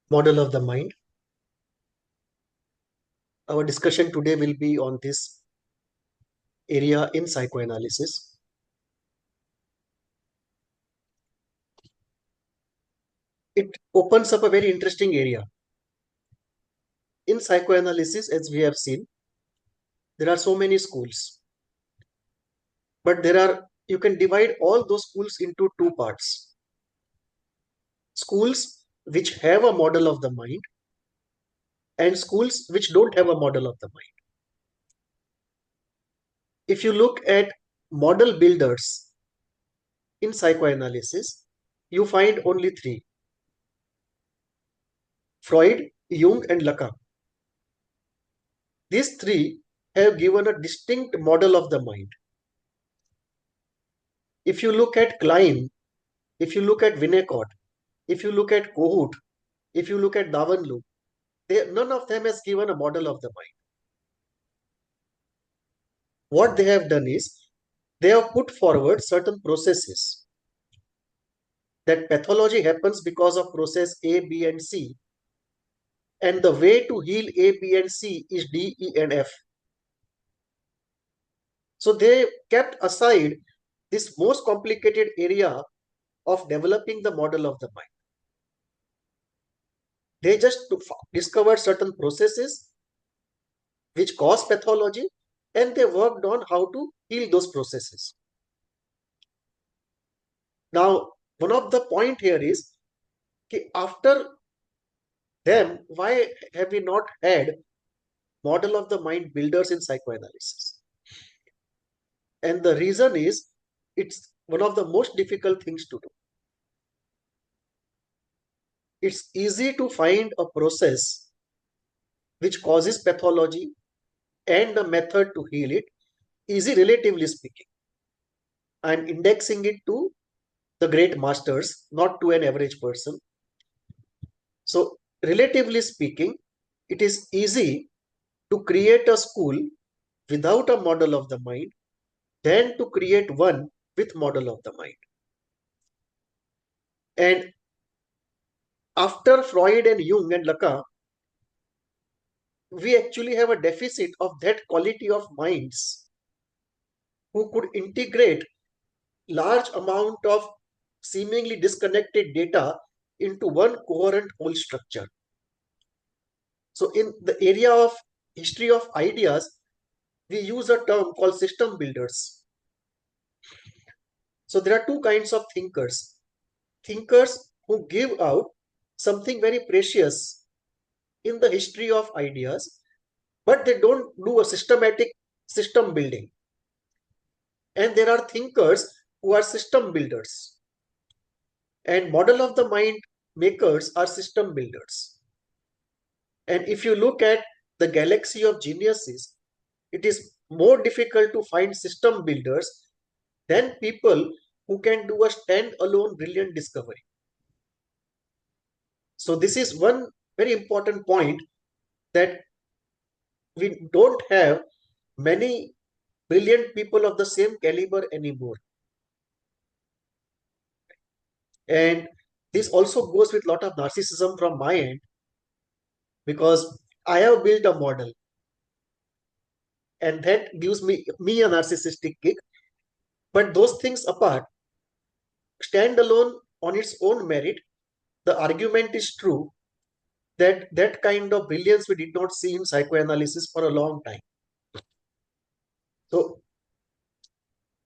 model of the mind. Our discussion today will be on this area in psychoanalysis. It opens up a very interesting area. In psychoanalysis, as we have seen, there are so many schools, but you can divide all those schools into two parts. Schools which have a model of the mind and schools which don't have a model of the mind. If you look at model builders in psychoanalysis, you find only three: Freud, Jung, and Lacan. These three have given a distinct model of the mind. If you look at Klein, if you look at Winnicott, if you look at Kohut, if you look at Davanloo, none of them has given a model of the mind. What they have done is they have put forward certain processes. That pathology happens because of process A, B, and C. And the way to heal A, B, and C is D, E, and F. So they kept aside this most complicated area of developing the model of the mind. They just discovered certain processes which cause pathology, and they worked on how to heal those processes. Now, one of the point here is, after them, why have we not had model of the mind builders in psychoanalysis? And the reason is, it's one of the most difficult things to do. It's easy to find a process which causes pathology and a method to heal it. Easy, relatively speaking. I'm indexing it to the great masters, not to an average person. So, relatively speaking, it is easy to create a school without a model of the mind than to create one with model of the mind. And after Freud and Jung and Lacan, we actually have a deficit of that quality of minds who could integrate large amount of seemingly disconnected data into one coherent whole structure. So in the area of history of ideas, we use a term called system builders. So there are two kinds of thinkers. Thinkers who give out something very precious in the history of ideas, but they don't do a systematic system building. And there are thinkers who are system builders. And model of the mind makers are system builders. And if you look at the galaxy of geniuses, it is more difficult to find system builders than people who can do a stand-alone brilliant discovery. So this is one very important point, that we don't have many brilliant people of the same caliber anymore. And this also goes with a lot of narcissism from my end, because I have built a model and that gives me a narcissistic kick. But those things apart, standalone on its own merit, the argument is true that that kind of brilliance we did not see in psychoanalysis for a long time. So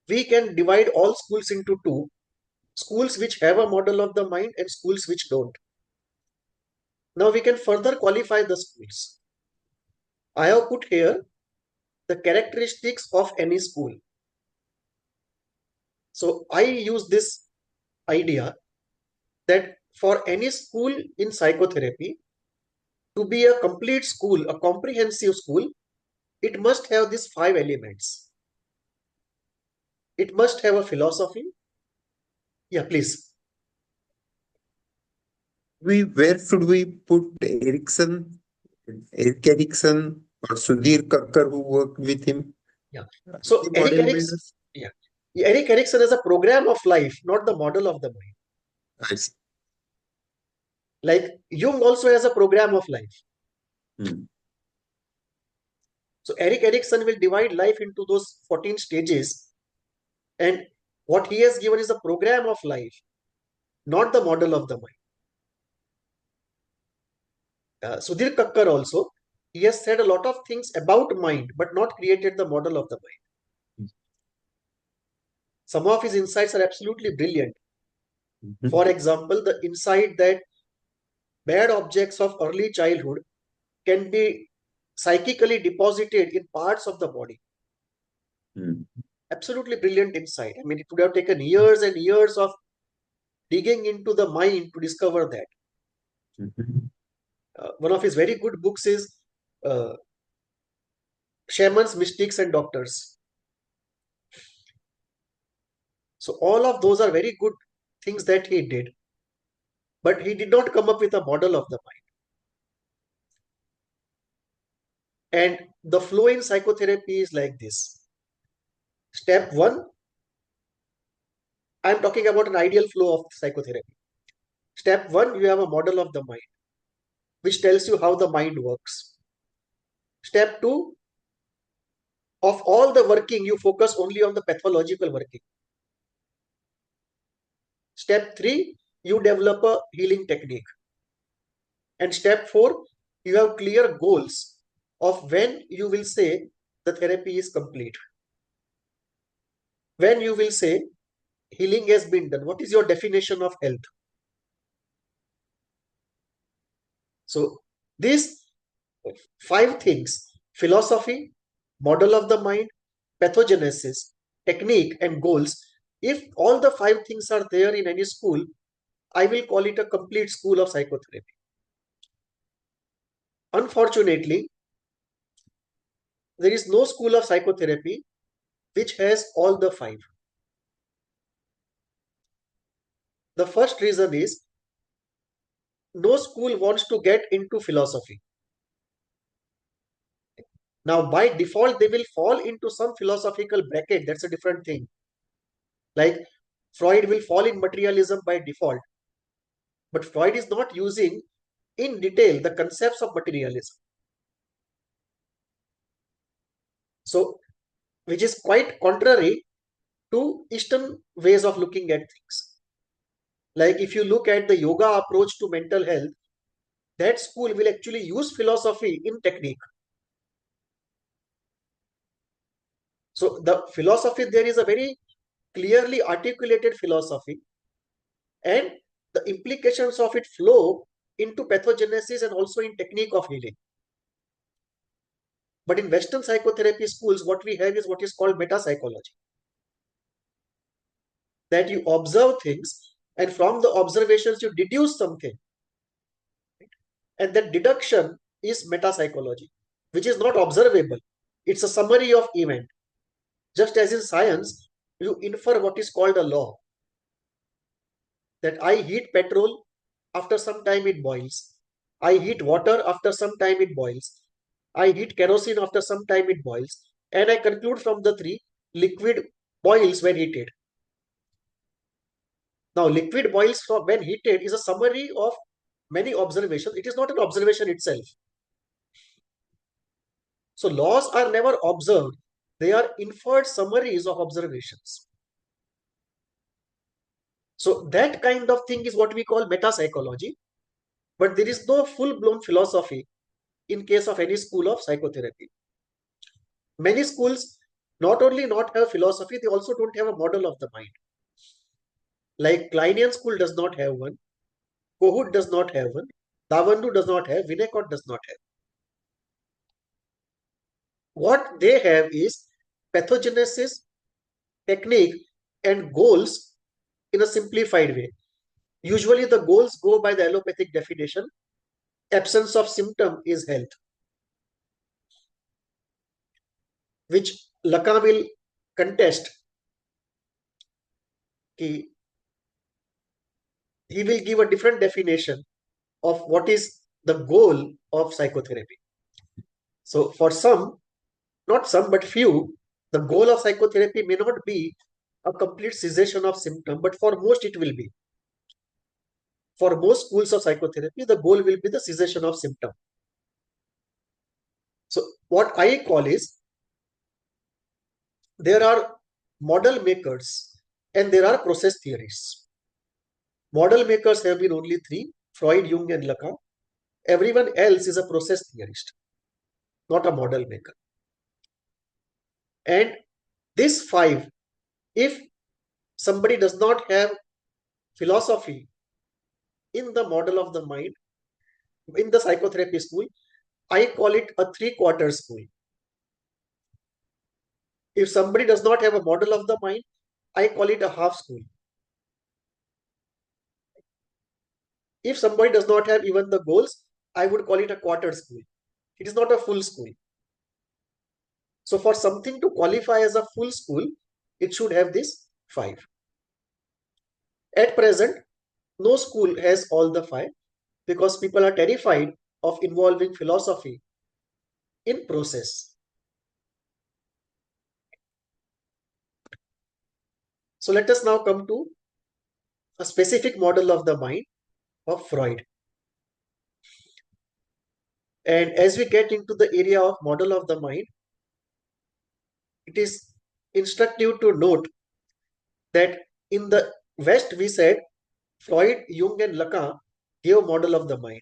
we can divide all schools into two: schools which have a model of the mind and schools which don't. Now we can further qualify the schools. I have put here the characteristics of any school. So I use this idea that for any school in psychotherapy to be a complete school, a comprehensive school, it must have these 5 elements. It must have a philosophy. Yeah, please. Where should we put Eric Erickson or Sudhir Kakkar, who worked with him? Yeah. So The model builders? Yeah. Eric Erickson is a program of life, not the model of the mind. I see. Like Jung also has a program of life. Hmm. So Eric Erikson will divide life into those 14 stages, and what he has given is a program of life, not the model of the mind. Sudhir Kakkar also, he has said a lot of things about mind, but not created the model of the mind. Some of his insights are absolutely brilliant. For example, the insight that bad objects of early childhood can be psychically deposited in parts of the body. Hmm. Absolutely brilliant insight. I mean, it would have taken years and years of digging into the mind to discover that. One of his very good books is uh, Shamans, Mystics, and Doctors. So, all of those are very good things that he did, but he did not come up with a model of the mind. And the flow in psychotherapy is like this. Step one, I'm talking about an ideal flow of psychotherapy. Step one, you have a model of the mind, which tells you how the mind works. Step two, of all the working, you focus only on the pathological working. Step three, you develop a healing technique. And step four, you have clear goals of when you will say the therapy is complete. When you will say healing has been done. What is your definition of health? So, these five things: philosophy, model of the mind, pathogenesis, technique, and goals. If all the five things are there in any school, I will call it a complete school of psychotherapy. Unfortunately, there is no school of psychotherapy which has all the five. The first reason is no school wants to get into philosophy. Now, by default, they will fall into some philosophical bracket. That's a different thing. Like Freud will fall in materialism by default. But Freud is not using in detail the concepts of materialism. So, which is quite contrary to Eastern ways of looking at things. Like if you look at the yoga approach to mental health, that school will actually use philosophy in technique. So the philosophy there is a very clearly articulated philosophy, and the implications of it flow into pathogenesis and also in technique of healing. But in Western psychotherapy schools, what we have is what is called metapsychology. That you observe things, and from the observations you deduce something. And that deduction is metapsychology, which is not observable. It's a summary of event. Just as in science, you infer what is called a law. That I heat petrol, after some time it boils. I heat water, after some time it boils. I heat kerosene, after some time it boils. And I conclude from the three, liquid boils when heated. Now, liquid boils when heated is a summary of many observations. It is not an observation itself. So, laws are never observed, they are inferred summaries of observations. So, that kind of thing is what we call metapsychology. But there is no full blown philosophy in case of any school of psychotherapy. Many schools not only not have philosophy, they also don't have a model of the mind. Like Kleinian school does not have one, Kohut does not have one, Davanloo does not have, Winnicott does not have. What they have is pathogenesis, technique, and goals in a simplified way. Usually the goals go by the allopathic definition. Absence of symptom is health, which Lacan will contest. He will give a different definition of what is the goal of psychotherapy. So for some, not some, but few, the goal of psychotherapy may not be a complete cessation of symptom, but for most it will be. for most schools of psychotherapy, the goal will be the cessation of symptom. So what I call is, there are model makers and there are process theorists. Model makers have been only three: Freud, Jung, and Lacan. Everyone else is a process theorist, not a model maker. And this five, if somebody does not have philosophy in the model of the mind, in the psychotherapy school, I call it a three-quarter school. If somebody does not have a model of the mind, I call it a half school. If somebody does not have even the goals, I would call it a quarter school. It is not a full school. So for something to qualify as a full school, it should have this five. At present, no school has all the five because people are terrified of involving philosophy in process. So let us now come to a specific model of the mind of Freud. And as we get into the area of model of the mind, it is instructive to note that in the West, we said Freud, Jung, and Lacan gave model of the mind.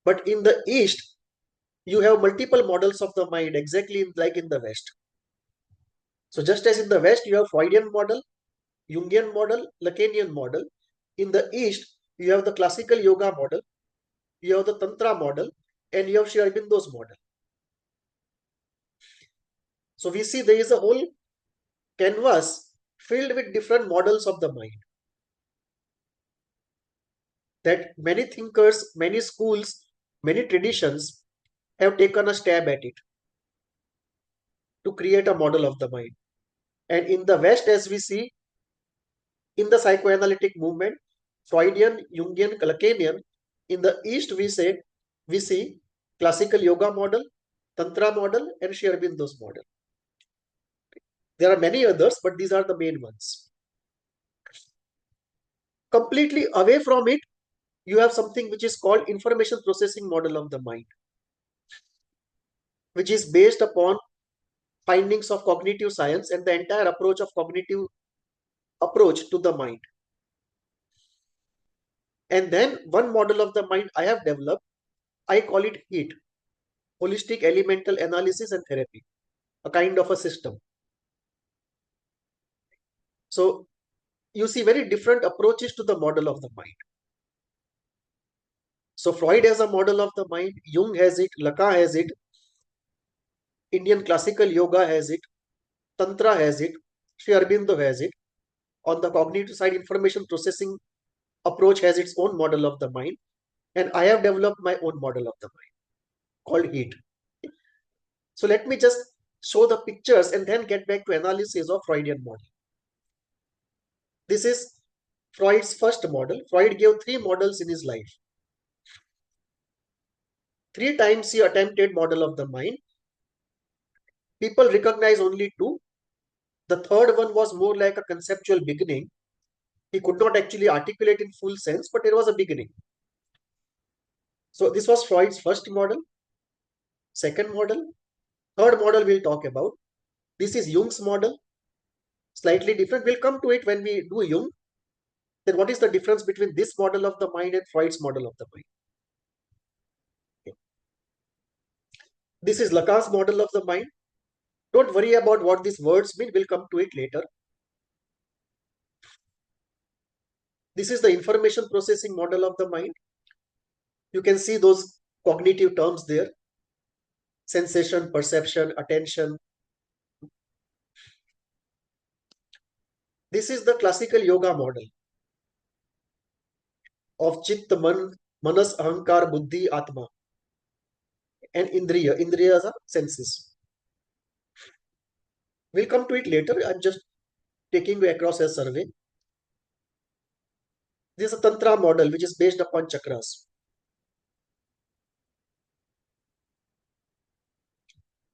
But in the East, you have multiple models of the mind, exactly like in the West. So just as in the West, you have Freudian model, Jungian model, Lacanian model. In the East, you have the classical yoga model, you have the Tantra model, and you have Sri Aurobindo's model. So we see there is a whole canvas filled with different models of the mind that many thinkers, many schools, many traditions have taken a stab at it to create a model of the mind. And in the West, as we see, in the psychoanalytic movement, Freudian, Jungian, Lacanian. In the East, we see classical yoga model, Tantra model, and Sri Aurobindo's model. There are many others, but these are the main ones. Completely away from it, you have something which is called information processing model of the mind, which is based upon findings of cognitive science and the entire approach of cognitive approach to the mind. And then one model of the mind I have developed, I call it HEAT, holistic elemental analysis and therapy, a kind of a system. So you see very different approaches to the model of the mind. So Freud has a model of the mind, Jung has it, Lacan has it, Indian classical yoga has it, Tantra has it, Sri Aurobindo has it. On the cognitive side, information processing approach has its own model of the mind. And I have developed my own model of the mind called HEAT. So let me just show the pictures and then get back to analysis of Freudian model. This is Freud's first model. Freud gave three models in his life. Three times he attempted model of the mind. People recognize only two. The third one was more like a conceptual beginning. He could not actually articulate in full sense, but there was a beginning. So this was Freud's first model, second model, third model we'll talk about. This is Jung's model, slightly different. We'll come to it when we do Jung. Then what is the difference between this model of the mind and Freud's model of the mind? Okay. This is Lacan's model of the mind. Don't worry about what these words mean. We'll come to it later. This is the information processing model of the mind. You can see those cognitive terms there: sensation, perception, attention. This is the classical yoga model of Chit, Man, Manas, Ahankar, Buddhi, Atma, and Indriya. Indriyas are senses. We'll come to it later. I'm just taking you across a survey. This is a Tantra model which is based upon chakras.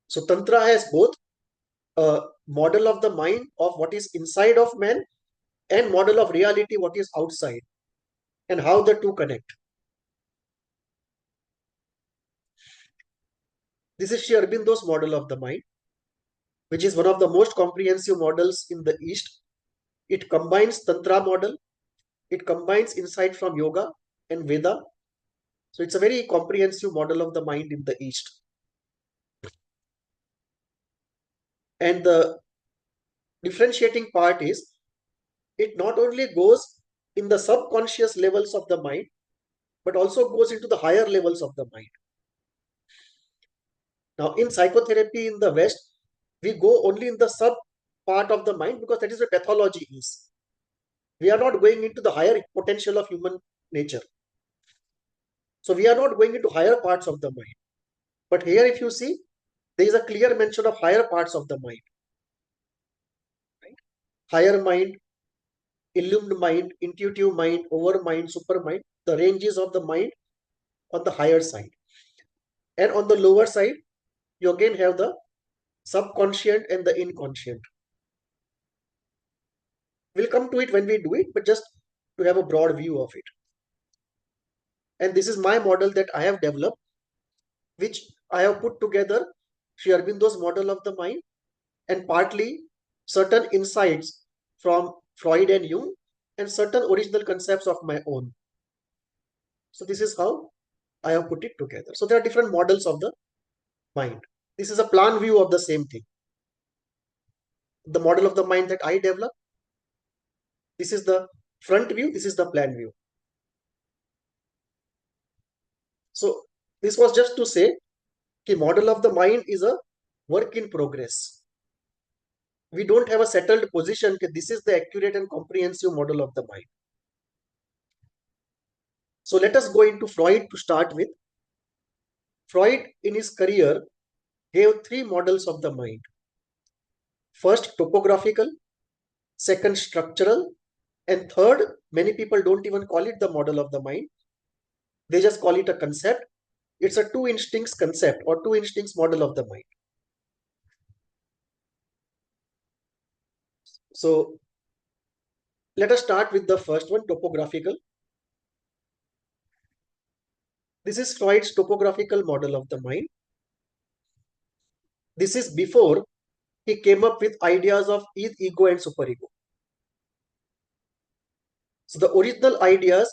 So Tantra has both a model of the mind of what is inside of man and model of reality, what is outside, and how the two connect. This is Sri Aurobindo's model of the mind, which is one of the most comprehensive models in the East. It combines Tantra model, it combines insight from yoga and Veda. So it's a very comprehensive model of the mind in the East. And the differentiating part is it not only goes in the subconscious levels of the mind, but also goes into the higher levels of the mind. Now, in psychotherapy in the West, we go only in the sub part of the mind because that is where pathology is. We are not going into the higher potential of human nature. So we are not going into higher parts of the mind. But here, if you see, there is a clear mention of higher parts of the mind. Right? Higher mind, illumined mind, intuitive mind, over mind, super mind, the ranges of the mind on the higher side. And on the lower side, you again have the subconscient and the inconscient. We'll come to it when we do it, but just to have a broad view of it. And this is my model that I have developed, which I have put together Sri Aurobindo's model of the mind and partly certain insights from Freud and Jung and certain original concepts of my own. So this is how I have put it together. So there are different models of the mind. This is a plan view of the same thing. The model of the mind that I developed, this is the front view, this is the plan view. So this was just to say the model of the mind is a work in progress. We don't have a settled position that this is the accurate and comprehensive model of the mind. So let us go into Freud to start with. Freud in his career gave three models of the mind. First, topographical, second, structural, and third, many people don't even call it the model of the mind. They just call it a concept. It's a two instincts concept or two instincts model of the mind. So let us start with the first one, topographical. This is Freud's topographical model of the mind. This is before he came up with ideas of ego and superego. So the original ideas,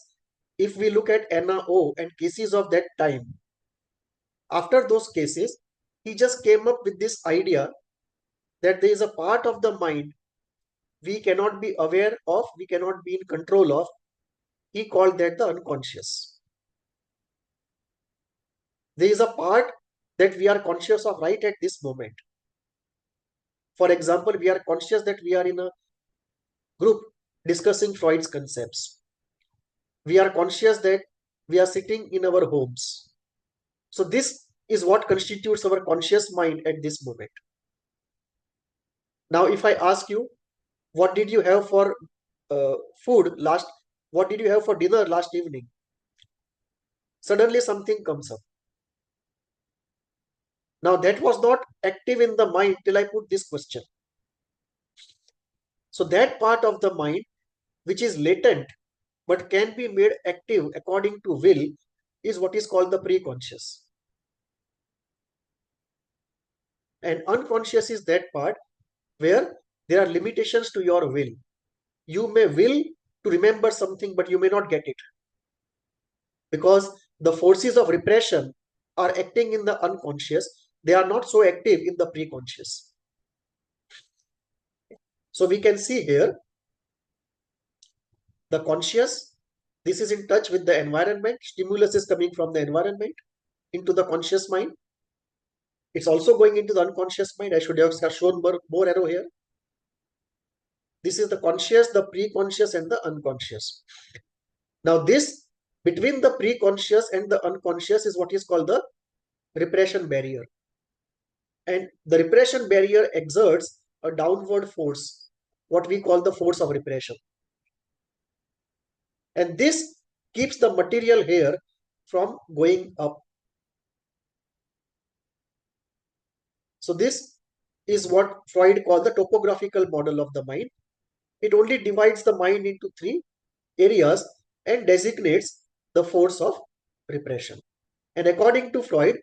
if we look at NAO and cases of that time, after those cases, he just came up with this idea that there is a part of the mind we cannot be aware of, we cannot be in control of. He called that the unconscious. There is a part that we are conscious of right at this moment. For example, we are conscious that we are in a group discussing Freud's concepts. We are conscious that we are sitting in our homes. So this is what constitutes our conscious mind at this moment. Now, if I ask you, what did you have for food last? What did you have for dinner last evening? Suddenly something comes up. Now that was not active in the mind till I put this question. So that part of the mind which is latent but can be made active according to will is what is called the preconscious. And unconscious is that part where there are limitations to your will. You may will to remember something, but you may not get it because the forces of repression are acting in the unconscious. They are not so active in the preconscious. So we can see here the conscious, this is in touch with the environment. Stimulus is coming from the environment into the conscious mind. It's also going into the unconscious mind. I should have shown more arrow here. This is the conscious, the preconscious, and the unconscious. Now this between the preconscious and the unconscious is what is called the repression barrier. And the repression barrier exerts a downward force, what we call the force of repression. And this keeps the material here from going up. So this is what Freud called the topographical model of the mind. It only divides the mind into three areas and designates the force of repression. And according to Freud,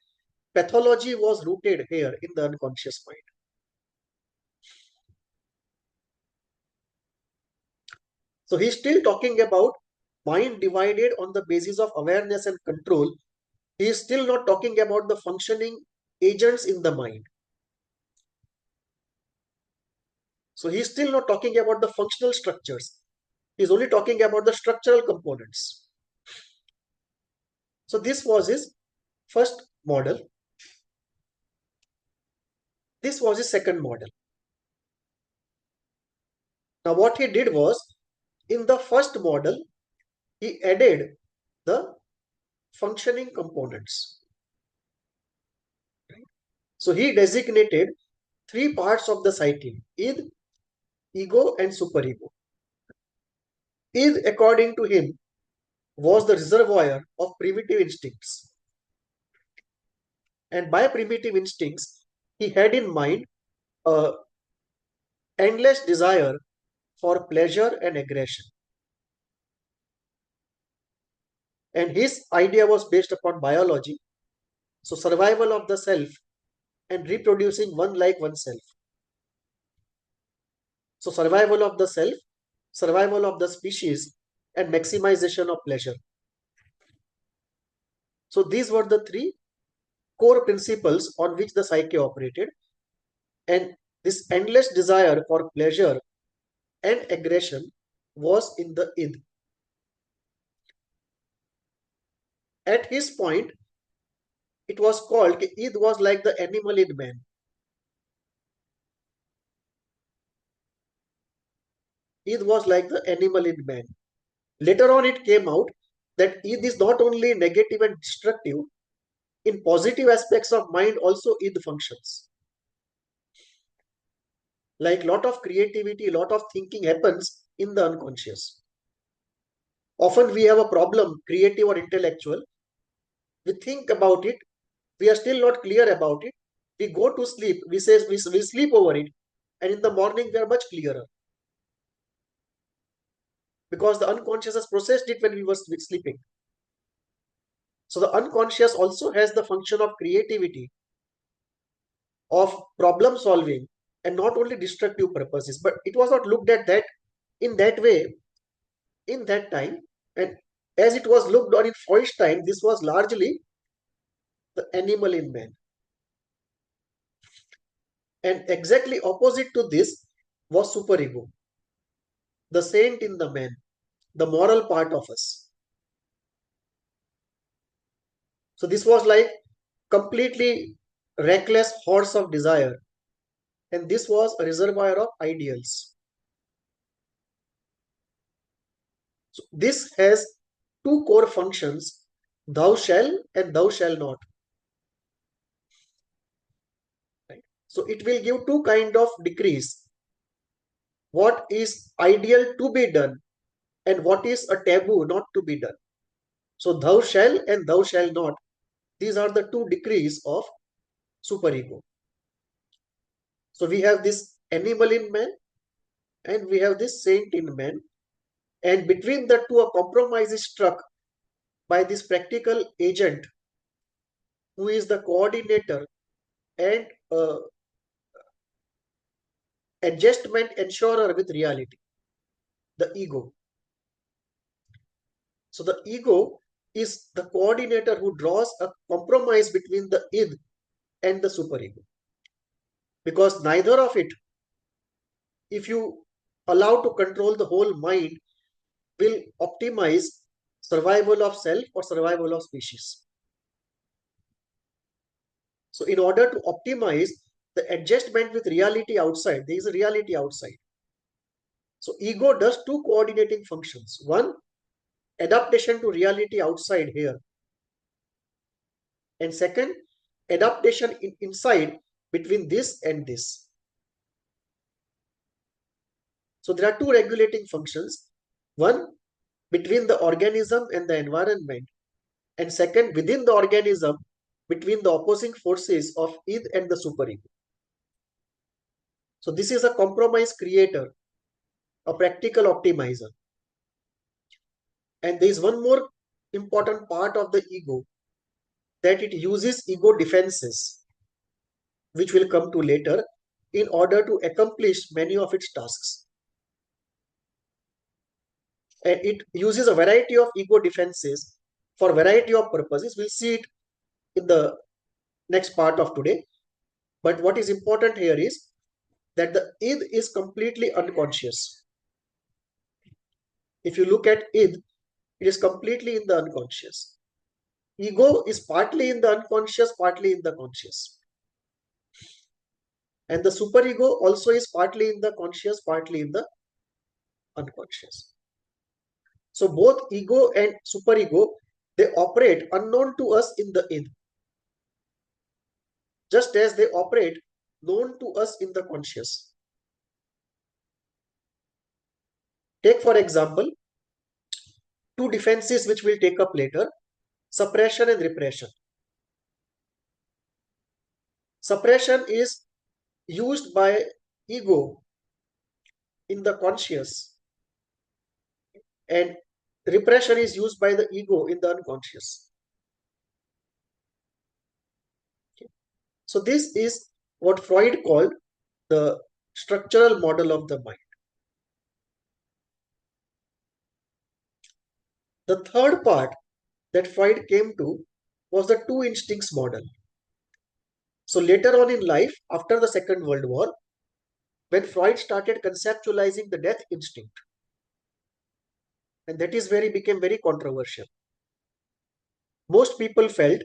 pathology was rooted here in the unconscious mind. So he's still talking about mind divided on the basis of awareness and control. He is still not talking about the functioning agents in the mind. So he's still not talking about the functional structures. He's only talking about the structural components. So this was his first model. This was his second model. Now what he did was, in the first model, he added the functioning components. So he designated three parts of the psyche: id, ego, and superego. Id, according to him, was the reservoir of primitive instincts. And by primitive instincts, he had in mind a endless desire for pleasure and aggression. And his idea was based upon biology, so survival of the self and reproducing one like oneself. So survival of the self, survival of the species, and maximization of pleasure. So these were the three core principles on which the psyche operated. And this endless desire for pleasure and aggression was in the id. At his point, it was called id was like the animal in man. Id was like the animal in man. Later on, it came out that id is not only negative and destructive, in positive aspects of mind also id functions. Like lot of creativity, lot of thinking happens in the unconscious. Often we have a problem, creative or intellectual. We think about it, we are still not clear about it. We go to sleep, we say we sleep over it, and in the morning we are much clearer because the unconscious has processed it when we were sleeping. So the unconscious also has the function of creativity, of problem solving, and not only destructive purposes. But it was not looked at that in that way in that time. And as it was looked on in Freud's time, this was largely the animal in man. And exactly opposite to this was superego, the saint in the man, the moral part of us. So this was like completely reckless horse of desire. And this was a reservoir of ideals. So this has two core functions, thou shall and thou shall not. Right? So it will give two kind of decrees. What is ideal to be done and what is a taboo not to be done. So thou shall and thou shall not. These are the two decrees of superego. So we have this animal in man and we have this saint in man. And between the two, a compromise is struck by this practical agent who is the coordinator and adjustment ensurer with reality, the ego. So the ego is the coordinator who draws a compromise between the id and the superego. Because neither of it, if you allow to control the whole mind, will optimize survival of self or survival of species. So in order to optimize the adjustment with reality outside, there is a reality outside. So ego does two coordinating functions. One, adaptation to reality outside here. And second, adaptation inside between this and this. So there are two regulating functions. One, between the organism and the environment. And second, within the organism, between the opposing forces of id and the superego. So this is a compromise creator a practical optimizer. And there is one more important part of the ego, that it uses ego defenses, which we'll come to later, in order to accomplish many of its tasks. And it uses a variety of ego defenses for a variety of purposes. We'll see it in the next part of today. But what is important here is that the id is completely unconscious. If you look at id, it is completely in the unconscious. Ego is partly in the unconscious, partly in the conscious. And the superego also is partly in the conscious, partly in the unconscious. So both ego and superego, they operate unknown to us in the id, just as they operate known to us in the conscious. Take for example, two defenses which we'll take up later, suppression and repression. Suppression is used by ego in the conscious, and repression is used by the ego in the unconscious. Okay. So this is what Freud called the structural model of the mind. The third part that Freud came to was the two instincts model. So later on in life, after the Second World War, when Freud started conceptualizing the death instinct, and that is where he became very controversial. Most people felt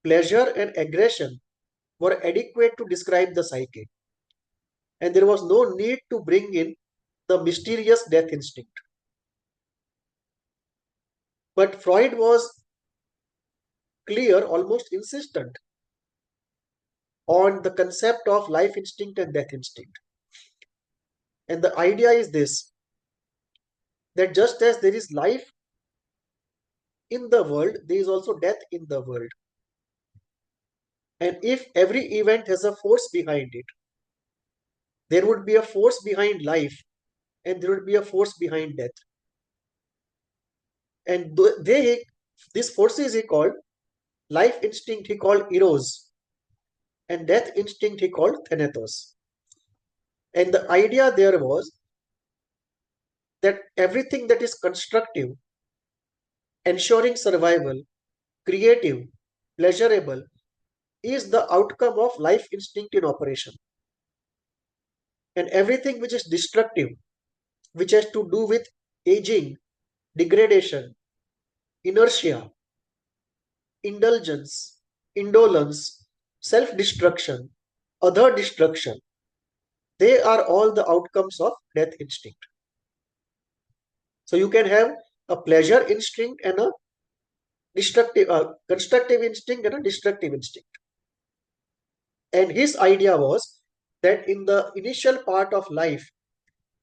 pleasure and aggression were adequate to describe the psyche, and there was no need to bring in the mysterious death instinct. But Freud was clear, almost insistent, on the concept of life instinct and death instinct. And the idea is this, that just as there is life in the world, there is also death in the world. And if every event has a force behind it, there would be a force behind life and there would be a force behind death. And these forces he called life instinct, he called eros, and death instinct he called thanatos. And the idea there was that everything that is constructive, ensuring survival, creative, pleasurable, is the outcome of life instinct in operation. And everything which is destructive, which has to do with aging, degradation, inertia, indulgence, indolence, self-destruction, other destruction, they are all the outcomes of death instinct. So you can have a pleasure instinct and a constructive instinct and a destructive instinct. And his idea was that in the initial part of life,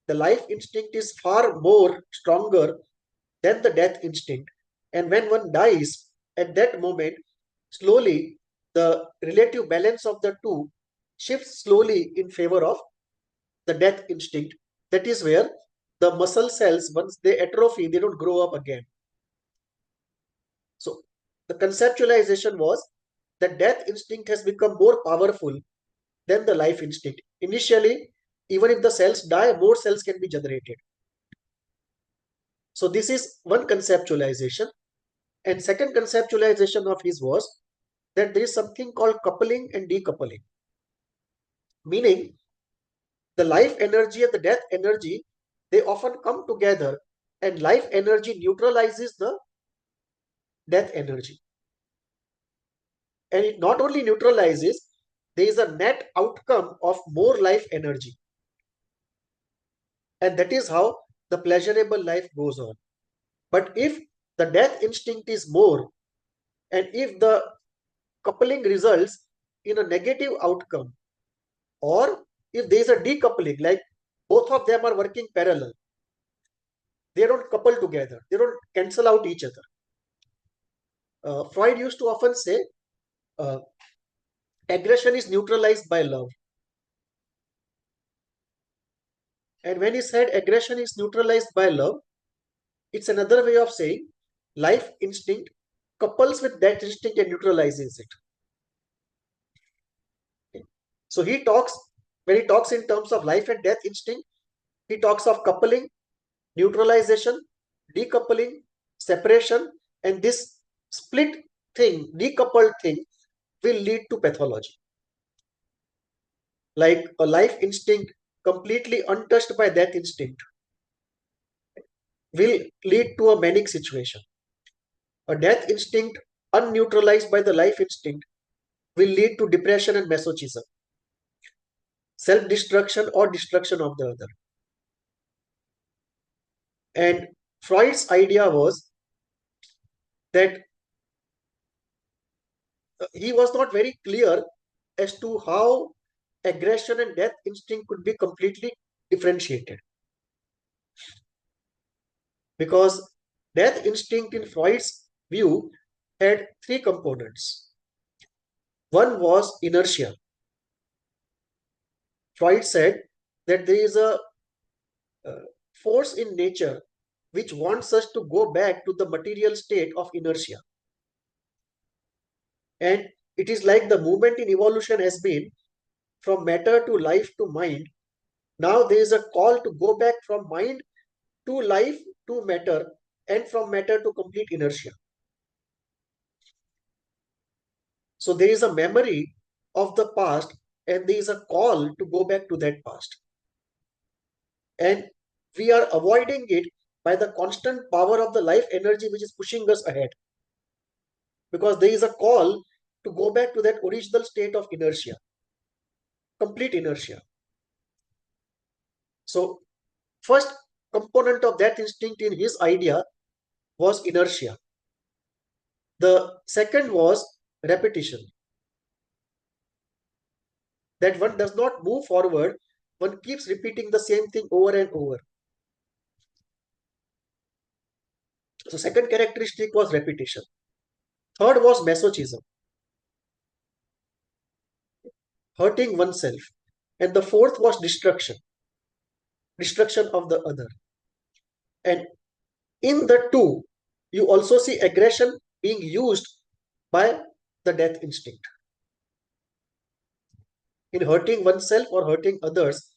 the life instinct is far more stronger than the death instinct. And when one dies, at that moment, slowly the relative balance of the two shifts slowly in favor of the death instinct. That is where the muscle cells, once they atrophy, they don't grow up again. So the conceptualization was that death instinct has become more powerful than the life instinct. Initially, even if the cells die, more cells can be generated. So this is one conceptualization. And second conceptualization of his was that there is something called coupling and decoupling. Meaning, the life energy and the death energy, they often come together, and life energy neutralizes the death energy. And it not only neutralizes, there is a net outcome of more life energy. And that is how the pleasurable life goes on. But if the death instinct is more, and if the coupling results in a negative outcome, or if there is a decoupling, like both of them are working parallel, they don't couple together, they don't cancel out each other. Freud used to often say uh, aggression is neutralized by love. And when he said aggression is neutralized by love, it's another way of saying life instinct couples with that instinct and neutralizes it. So when he talks in terms of life and death instinct, he talks of coupling, neutralization, decoupling, separation, and this split thing, decoupled thing, will lead to pathology. Like a life instinct completely untouched by death instinct will lead to a manic situation. A death instinct unneutralized by the life instinct will lead to depression and masochism, self-destruction or destruction of the other. And Freud's idea was that he was not very clear as to how aggression and death instinct could be completely differentiated. Because death instinct in Freud's view had three components. One was inertia. Freud said that there is a force in nature which wants us to go back to the material state of inertia. And it is like the movement in evolution has been from matter to life to mind. Now there is a call to go back from mind to life to matter and from matter to complete inertia. So there is a memory of the past and there is a call to go back to that past. And we are avoiding it by the constant power of the life energy which is pushing us ahead. Because there is a call to go back to that original state of inertia, complete inertia. So first component of that instinct in his idea was inertia. The second was repetition. That one does not move forward, one keeps repeating the same thing over and over. So second characteristic was repetition. Third was masochism, hurting oneself. And the fourth was destruction of the other. And in the two, you also see aggression being used by the death instinct. In hurting oneself or hurting others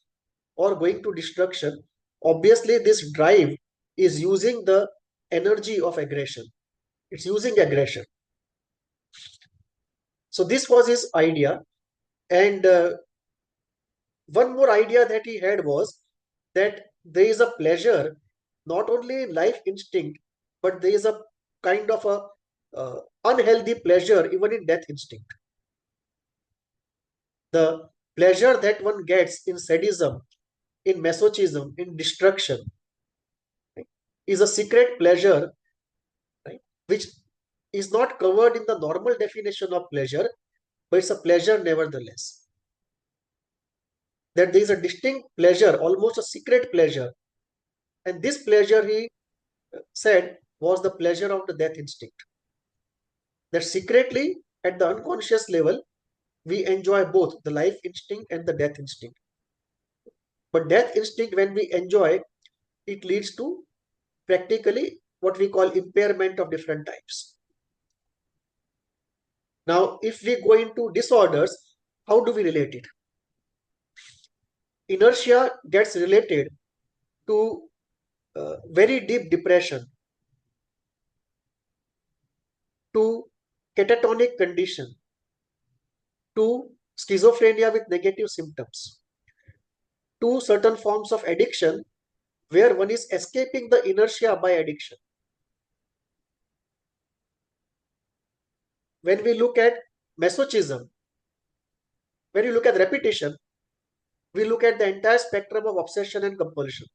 or going to destruction, obviously this drive is using the energy of aggression. It's using aggression. So this was his idea. And one more idea that he had was that there is a pleasure not only in life instinct, but there is a kind of a unhealthy pleasure even in death instinct. The pleasure that one gets in sadism, in masochism, in destruction, right, is a secret pleasure, right, which is not covered in the normal definition of pleasure, but it's a pleasure nevertheless. That there is a distinct pleasure, almost a secret pleasure. And this pleasure, he said, was the pleasure of the death instinct. That secretly, at the unconscious level, we enjoy both the life instinct and the death instinct. But death instinct, when we enjoy, it leads to practically what we call impairment of different types. Now, if we go into disorders, how do we relate it? Inertia gets related to very deep depression, to catatonic condition, to schizophrenia with negative symptoms, to certain forms of addiction where one is escaping the inertia by addiction. When we look at masochism, when you look at repetition, we look at the entire spectrum of obsession and compulsion.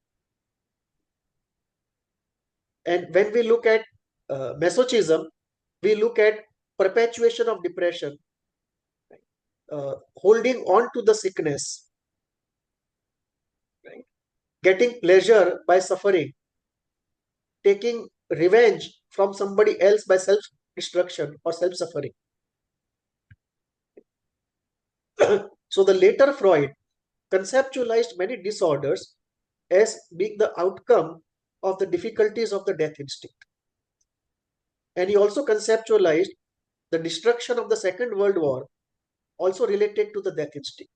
And when we look at masochism, we look at perpetuation of depression, holding on to the sickness, right? Getting pleasure by suffering, taking revenge from somebody else by self-destruction or self-suffering. So the later Freud conceptualized many disorders as being the outcome of the difficulties of the death instinct. And he also conceptualized the destruction of the Second World War also related to the death instinct.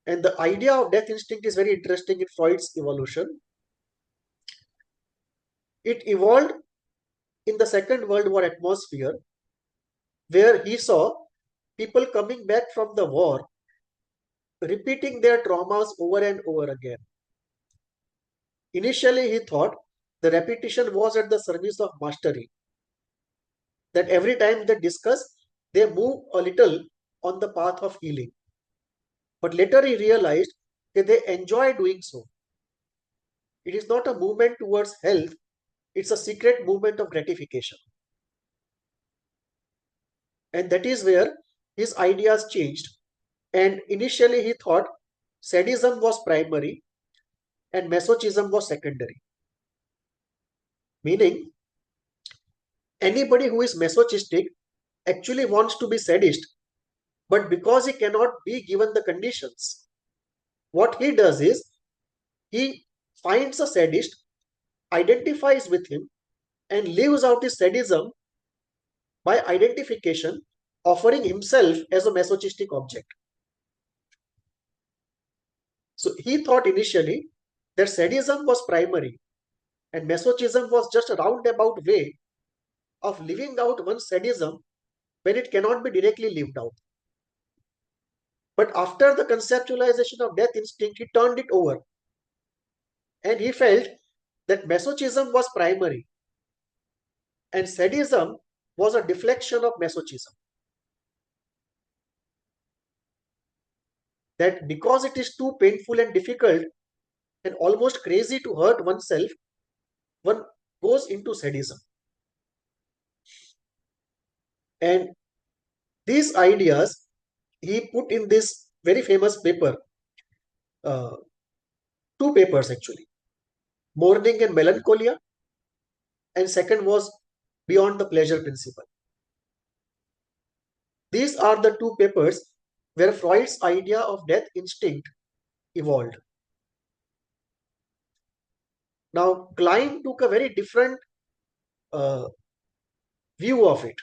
And the idea of death instinct is very interesting in Freud's evolution. It evolved in the Second World War atmosphere, where he saw people coming back from the war, repeating their traumas over and over again. Initially, he thought the repetition was at the service of mastery, that every time they discuss, they move a little on the path of healing. But later he realized that they enjoy doing so. It is not a movement towards health, it's a secret movement of gratification. And that is where his ideas changed. And initially he thought sadism was primary and masochism was secondary. Meaning, anybody who is masochistic actually wants to be sadist, but because he cannot be given the conditions, what he does is he finds a sadist, identifies with him, and lives out his sadism by identification, offering himself as a masochistic object. So he thought initially that sadism was primary and masochism was just a roundabout way of living out one's sadism when it cannot be directly lived out. But after the conceptualization of death instinct, he turned it over and he felt that masochism was primary and sadism was a deflection of masochism. That because it is too painful and difficult and almost crazy to hurt oneself, one goes into sadism. And these ideas he put in this very famous paper, uh, two papers actually, Mourning and Melancholia, and second was Beyond the Pleasure Principle. These are the two papers where Freud's idea of death instinct evolved. Now, Klein took a very different uh, view of it.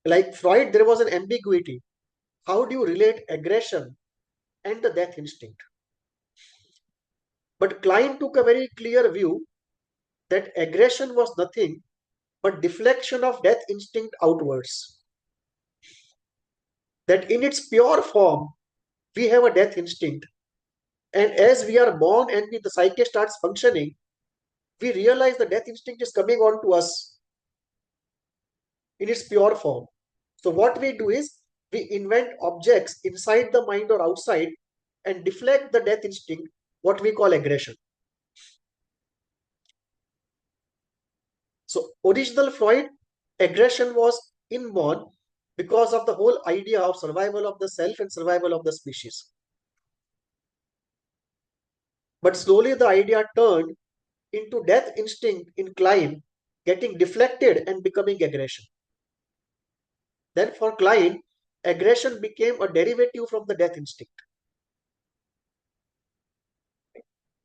Like Freud, there was an ambiguity. How do you relate aggression and the death instinct? But Klein took a very clear view that aggression was nothing but deflection of death instinct outwards. That in its pure form, we have a death instinct. And as we are born and the psyche starts functioning, we realize the death instinct is coming on to us in its pure form. So what we do is we invent objects inside the mind or outside and deflect the death instinct, what we call aggression. So original Freud, aggression was inborn because of the whole idea of survival of the self and survival of the species. But slowly the idea turned into death instinct in Klein getting deflected and becoming aggression. Then for Klein, aggression became a derivative from the death instinct.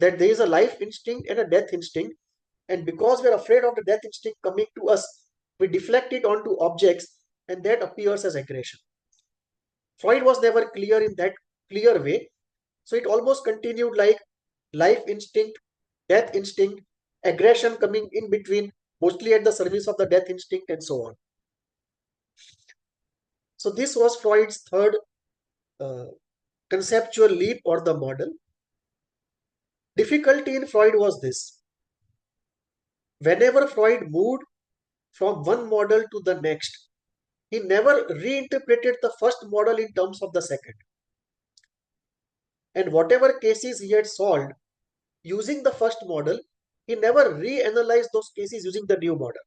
That there is a life instinct and a death instinct, and because we are afraid of the death instinct coming to us, we deflect it onto objects, and that appears as aggression. Freud was never clear in that clear way, so it almost continued like life instinct, death instinct, aggression coming in between, mostly at the service of the death instinct, and so on. So this was Freud's third conceptual leap or the model. Difficulty in Freud was this. Whenever Freud moved from one model to the next, he never reinterpreted the first model in terms of the second. And whatever cases he had solved using the first model, he never reanalyzed those cases using the new model.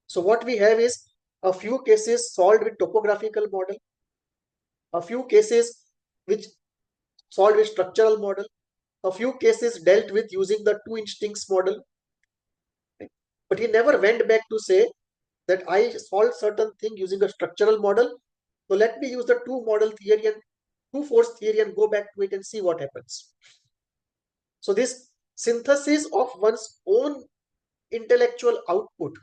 So what we have is a few cases solved with topographical model, a few cases which solved with structural model, a few cases dealt with using the two instincts model. But he never went back to say that I solved certain thing using a structural model So let me use the two model theory and two force theory and go back to it and see what happens. So this synthesis of one's own intellectual output,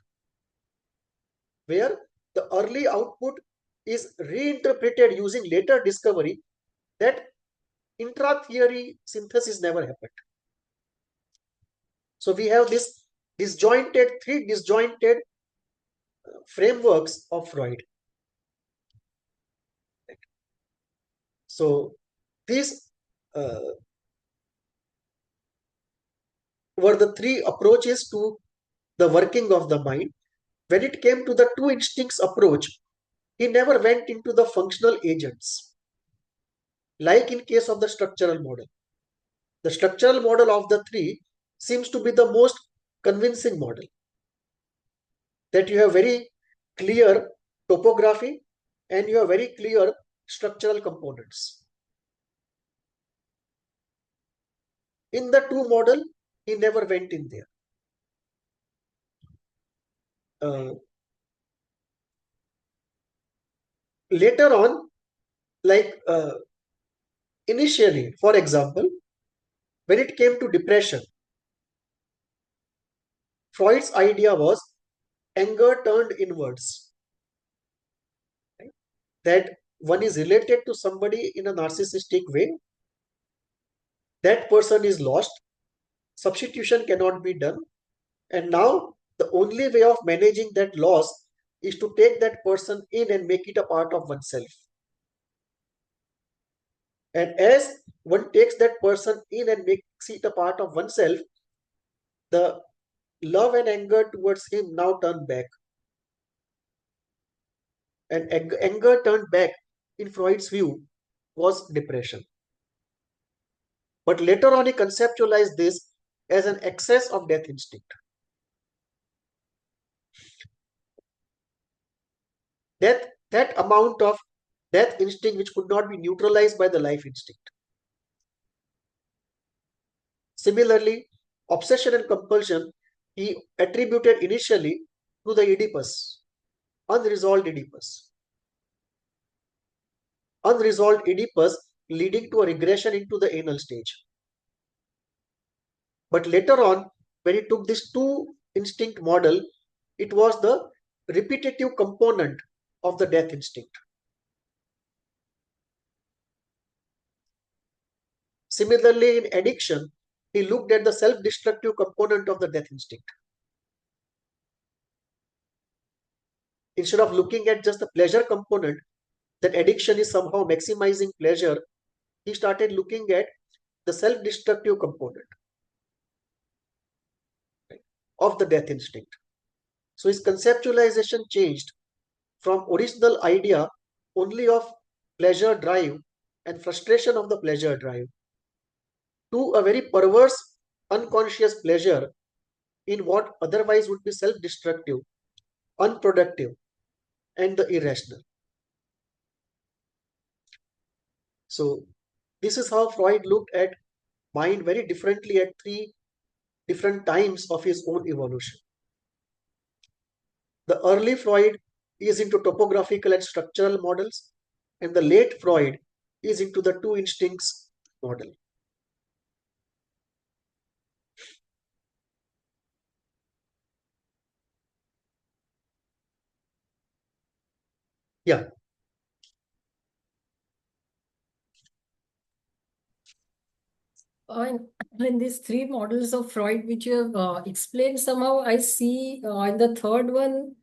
where the early output is reinterpreted using later discovery, that intra-theory synthesis never happened. So we have this three disjointed frameworks of Freud. So these uh, were the three approaches to the working of the mind. When it came to the two instincts approach, he never went into the functional agents, like in case of the structural model. The structural model of the three seems to be the most convincing model, that you have very clear topography and you have very clear structural components. In the two model, he never went in there. Uh, Later on, like initially, for example, when it came to depression, Freud's idea was anger turned inwards, right? That one is related to somebody in a narcissistic way, that person is lost, substitution cannot be done, and now the only way of managing that loss is to take that person in and make it a part of oneself. And as one takes that person in and makes it a part of oneself, the love and anger towards him now turn back. And anger turned back, in Freud's view, was depression. But later on, he conceptualized this as an excess of death instinct. That amount of death instinct which could not be neutralized by the life instinct. Similarly, obsession and compulsion he attributed initially to the Oedipus, unresolved Oedipus. Unresolved Oedipus leading to a regression into the anal stage. But later on, when he took this two instinct model, it was the repetitive component of the death instinct. Similarly, in addiction, he looked at the self-destructive component of the death instinct. Instead of looking at just the pleasure component, that addiction is somehow maximizing pleasure, he started looking at the self-destructive component, right, of the death instinct. So his conceptualization changed from original idea only of pleasure drive and frustration of the pleasure drive to a very perverse unconscious pleasure in what otherwise would be self-destructive, unproductive, and the irrational. So this is how Freud looked at mind very differently at three different times of his own evolution. The early Freud is into topographical and structural models, and the late Freud is into the two instincts model. Yeah. In these three models of Freud, which you have explained, somehow I see in the third one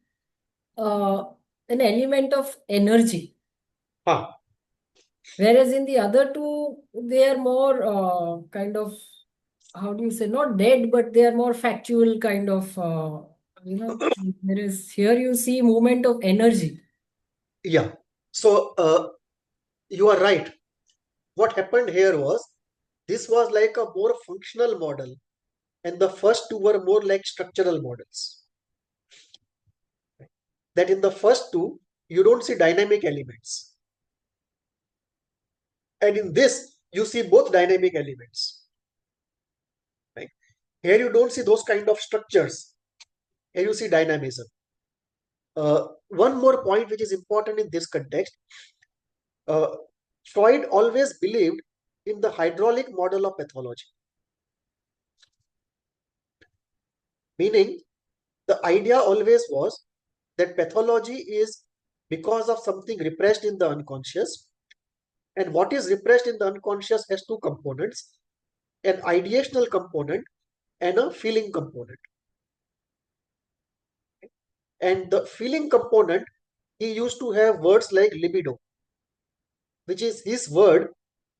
uh, an element of energy. Ah. Whereas in the other two, they are more kind of, how do you say, not dead, but they are more factual kind of, whereas here you see movement of energy. Yeah. So you are right. What happened here was this was like a more functional model, and the first two were more like structural models. That in the first two, you don't see dynamic elements. And in this, you see both dynamic elements. Right? Here you don't see those kind of structures. Here you see dynamism. One more point which is important in this context. Freud always believed in the hydraulic model of pathology, meaning the idea always was that pathology is because of something repressed in the unconscious, and what is repressed in the unconscious has two components: an ideational component and a feeling component. And the feeling component, he used to have words like libido, which is his word,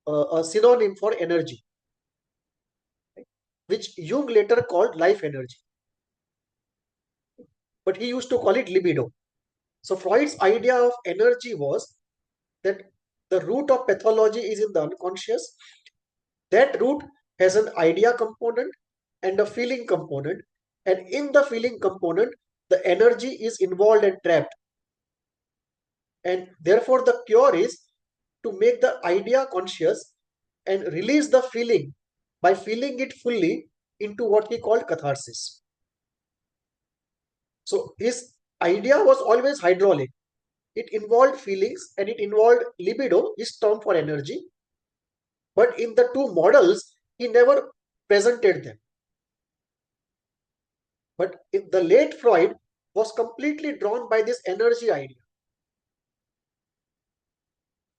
a synonym for energy, which Jung later called life energy, but he used to call it libido. So Freud's idea of energy was that the root of pathology is in the unconscious. That root has an idea component and a feeling component, and in the feeling component, the energy is involved and trapped. And therefore, the cure is to make the idea conscious and release the feeling by feeling it fully into what he called catharsis. So his idea was always hydraulic. It involved feelings and it involved libido, his term for energy. But in the two models, he never presented them. But the late Freud was completely drawn by this energy idea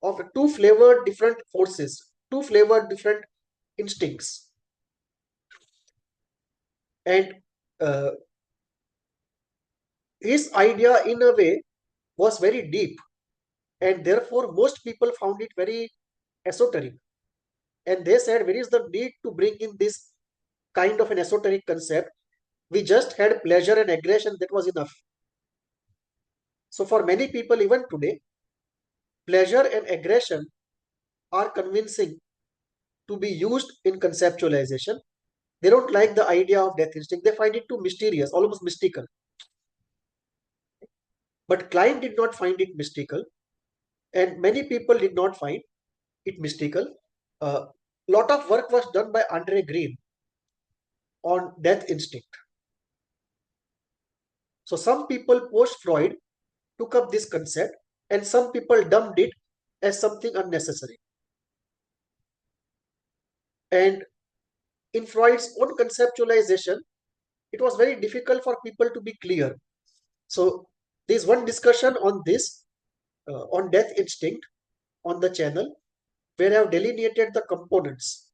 of two flavored different forces, two flavored different instincts. And uh, his idea, in a way, was very deep, and therefore most people found it very esoteric. And they said, where is the need to bring in this kind of an esoteric concept? We just had pleasure and aggression, that was enough. So for many people, even today, pleasure and aggression are convincing to be used in conceptualization. They don't like the idea of death instinct. They find it too mysterious, almost mystical. But Klein did not find it mystical, and many people did not find it mystical. A lot of work was done by Andre Green on death instinct. So some people post Freud took up this concept, and some people dumped it as something unnecessary. And in Freud's own conceptualization, it was very difficult for people to be clear. So there's one discussion on this, on death instinct on the channel, where I have delineated the components,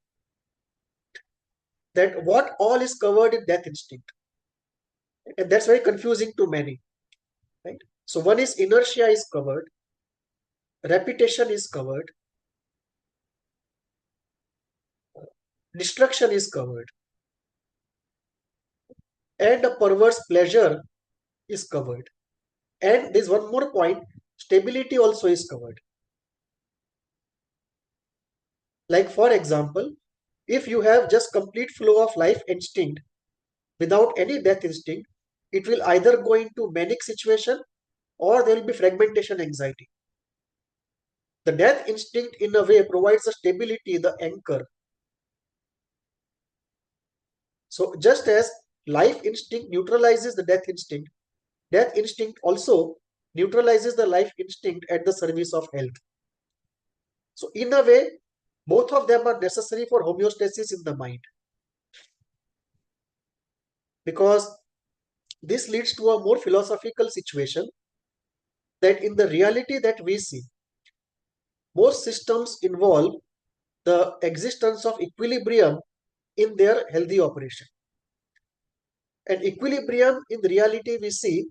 that what all is covered in death instinct. And that's very confusing to many, right? So one is inertia is covered, repetition is covered, destruction is covered, and a perverse pleasure is covered. And there's one more point, stability also is covered. Like for example, if you have just complete flow of life instinct without any death instinct, it will either go into manic situation or there will be fragmentation anxiety. The death instinct in a way provides the stability, the anchor. So just as life instinct neutralizes the death instinct also neutralizes the life instinct at the service of health. So in a way, both of them are necessary for homeostasis in the mind, because this leads to a more philosophical situation, that in the reality that we see, most systems involve the existence of equilibrium in their healthy operation. And equilibrium in reality we see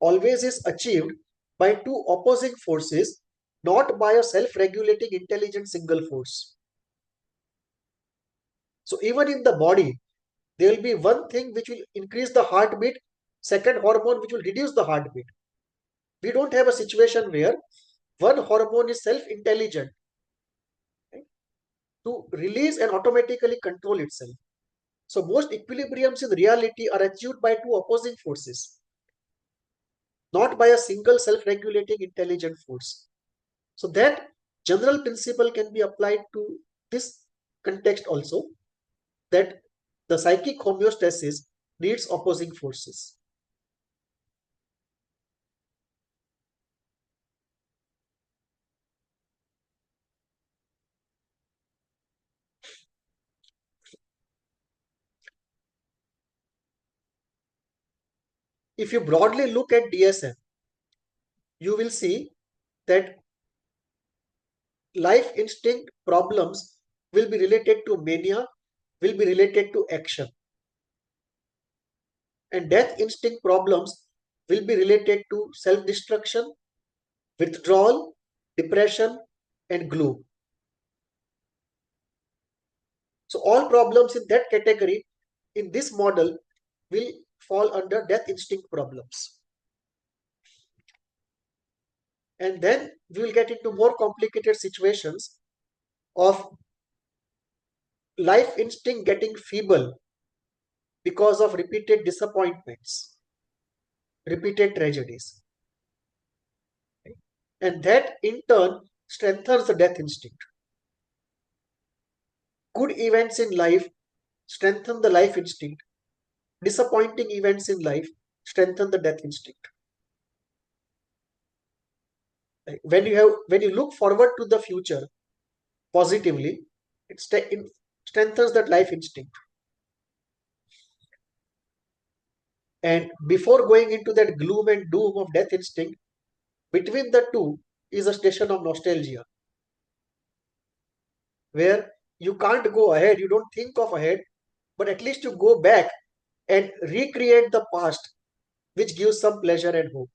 always is achieved by two opposing forces, not by a self-regulating intelligent single force. So even in the body, there will be one thing which will increase the heartbeat, second hormone which will reduce the heartbeat. We don't have a situation where one hormone is self-intelligent, right, to release and automatically control itself. So most equilibriums in reality are achieved by two opposing forces, not by a single self-regulating intelligent force. So that general principle can be applied to this context also, that the psychic homeostasis needs opposing forces. if you broadly look at DSM, you will see that life instinct problems will be related to mania, will be related to action, and death instinct problems will be related to self-destruction, withdrawal, depression, and gloom. So all problems in that category in this model will fall under death instinct problems. And then we will get into more complicated situations of life instinct getting feeble because of repeated disappointments, repeated tragedies. And that in turn strengthens the death instinct. Good events in life strengthen the life instinct. Disappointing events in life strengthen the death instinct. When you look forward to the future positively, it strengthens that life instinct. And before going into that gloom and doom of death instinct, between the two is a station of nostalgia, where you can't go ahead, you don't think of ahead, but at least you go back and recreate the past, which gives some pleasure and hope.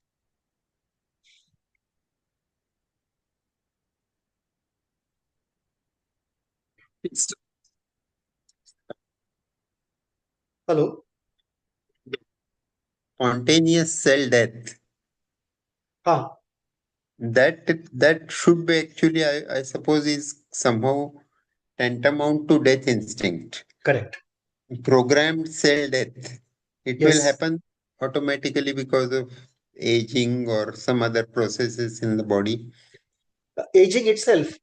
It's Hello? spontaneous cell death. Ha, That should be actually, I suppose, is somehow tantamount to death instinct. correct. Programmed cell death. It will Yes. happen automatically because of aging or some other processes in the body. Aging itself.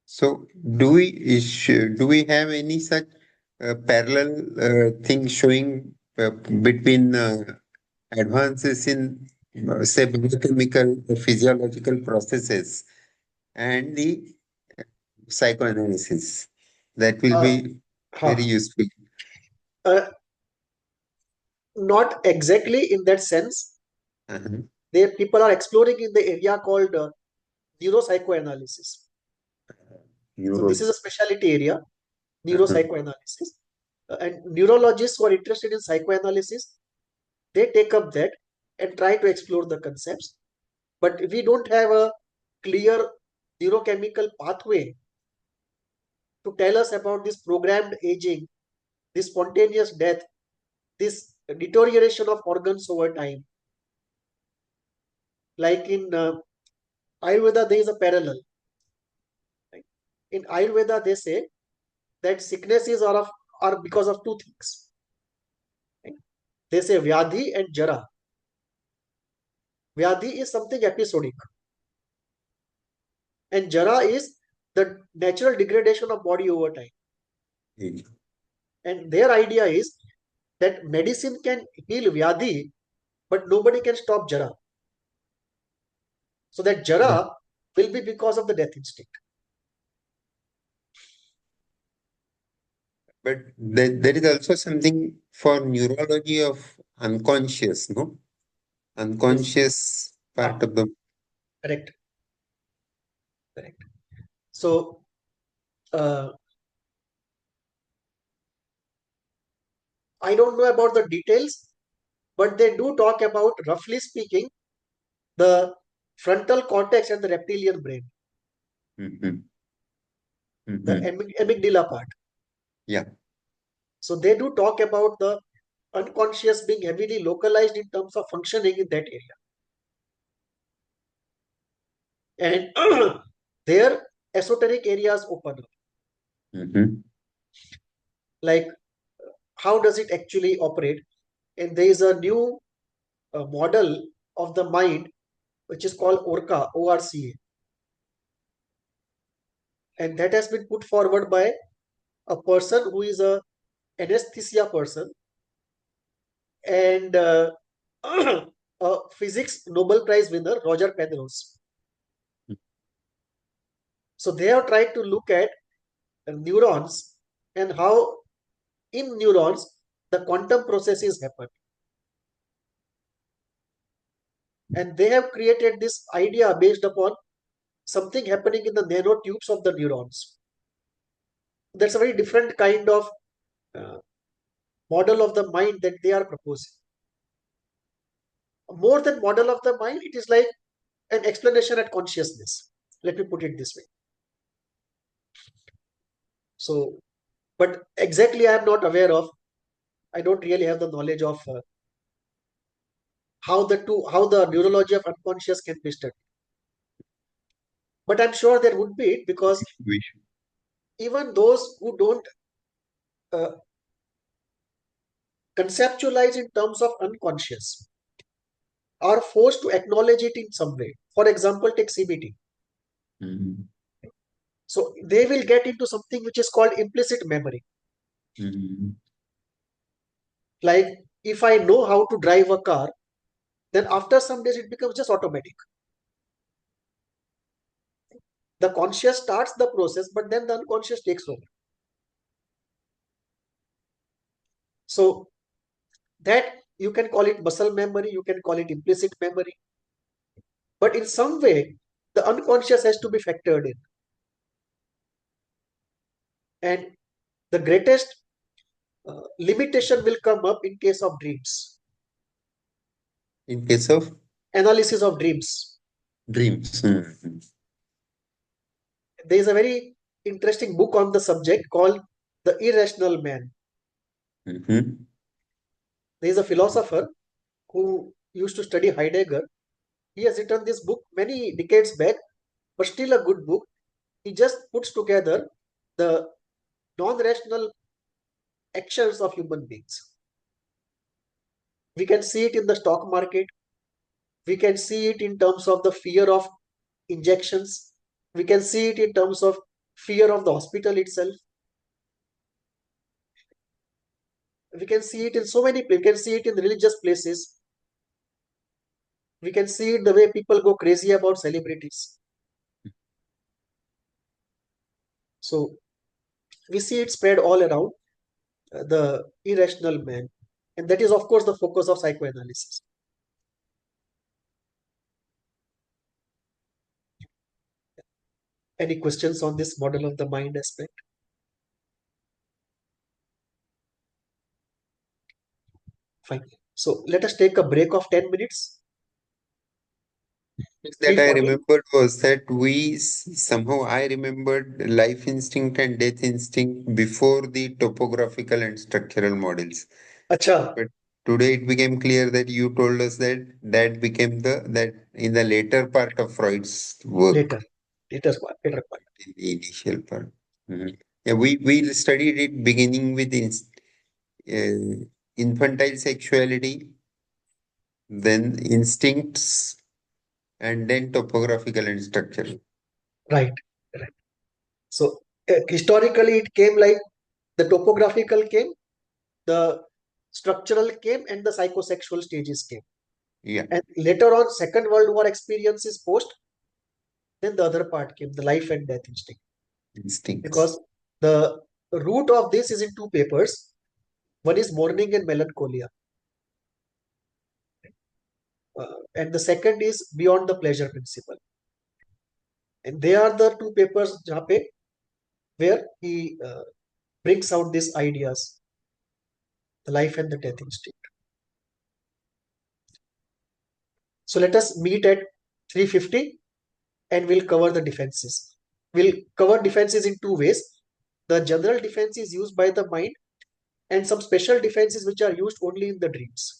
So, do we have any such parallel thing showing between advances in say biochemical or physiological processes and the psychoanalysis? That will Uh, be very ha. useful. Uh, Not exactly in that sense. Uh-huh. People are exploring in the area called neuropsychoanalysis. So this is a Neuros. specialty area, Uh-huh. neuropsychoanalysis. And neurologists who are interested in psychoanalysis, they take up that and try to explore the concepts. But we don't have a clear neurochemical pathway to tell us about this programmed aging, this spontaneous death, this deterioration of organs over time. Like in Ayurveda, there is a parallel. Right? In Ayurveda, they say that sicknesses are because of two things. Right? They say Vyadhi and Jara. Vyadhi is something episodic, and Jara is the natural degradation of body over time. Mm. And their idea is that medicine can heal Vyadhi, but nobody can stop Jara. So that But, Jara will be because of the death instinct. but there is also something for neurology of unconscious, no? Yes. Unconscious part Ah, of the. correct. Correct. So uh, I don't know about the details, but they do talk about, roughly speaking, the frontal cortex and the reptilian brain, Mhm. the Mhm. amygdala part. Yeah. So they do talk about the unconscious being heavily localized in terms of functioning in that area. And their esoteric areas open up. Mhm. Like, how does it actually operate? And there is a new model of the mind, which is called ORCA, ORCA. And that has been put forward by a person who is a anesthesia person and a physics Nobel Prize winner, Roger Penrose. So they have tried to look at neurons and how in neurons the quantum processes happen. And they have created this idea based upon something happening in the nanotubes of the neurons. That's a very different kind of model of the mind that they are proposing. More than model of the mind, it is like an explanation at consciousness. Let me put it this way. So, but exactly I am not aware of, I don't really have the knowledge of how the neurology of unconscious can be studied. But I'm sure there would be, because We should. even those who don't uh, conceptualize in terms of unconscious are forced to acknowledge it in some way. For example, take CBT. Mhm. So they will get into something which is called implicit memory. Mhm. Like if I know how to drive a car, then after some days it becomes just automatic. The conscious starts the process, but then the unconscious takes over. So that you can call it muscle memory, you can call it implicit memory. But in some way, the unconscious has to be factored in. And the greatest limitation will come up in case of dreams, In case of analysis of dreams. dreams. Mhm. There is a very interesting book on the subject called The Irrational Man. Mhm. There is a philosopher who used to study Heidegger. He has written this book many decades back, but still a good book. He just puts together the non-rational actions of human beings. We can see it in the stock market. We can see it in terms of the fear of injections. We can see it in terms of fear of the hospital itself. We can see it in so many places. We can see it in religious places. We can see it the way people go crazy about celebrities. So we see it spread all around the irrational man. And that is, of course, the focus of psychoanalysis. Any questions on this model of the mind aspect? Fine. So let us take a break of 10 minutes. That I 3:40. remembered was that somehow I remembered life instinct and death instinct before the topographical and structural models. Acha, But today it became clear that you told us that that became that in the later part of Freud's work, later. Later part. in the initial part. Mhm. Yeah, we studied it beginning with infantile sexuality, then instincts, and then topographical and structural. Right. Right. So historically, it came like the topographical came, the structural came, and the psychosexual stages came. Yeah, And later on, Second World War experiences post, then the other part came, the life and death instinct. instincts. Because the root of this is in two papers. One is Mourning and Melancholia, and the second is Beyond the Pleasure Principle. And they are the two papers जहाँ पे where he brings out these ideas, the life and the death instinct. So let us meet at 3:50 and we'll cover the defenses. We'll cover defenses in two ways. The general defense is used by the mind and some special defenses which are used only in the dreams.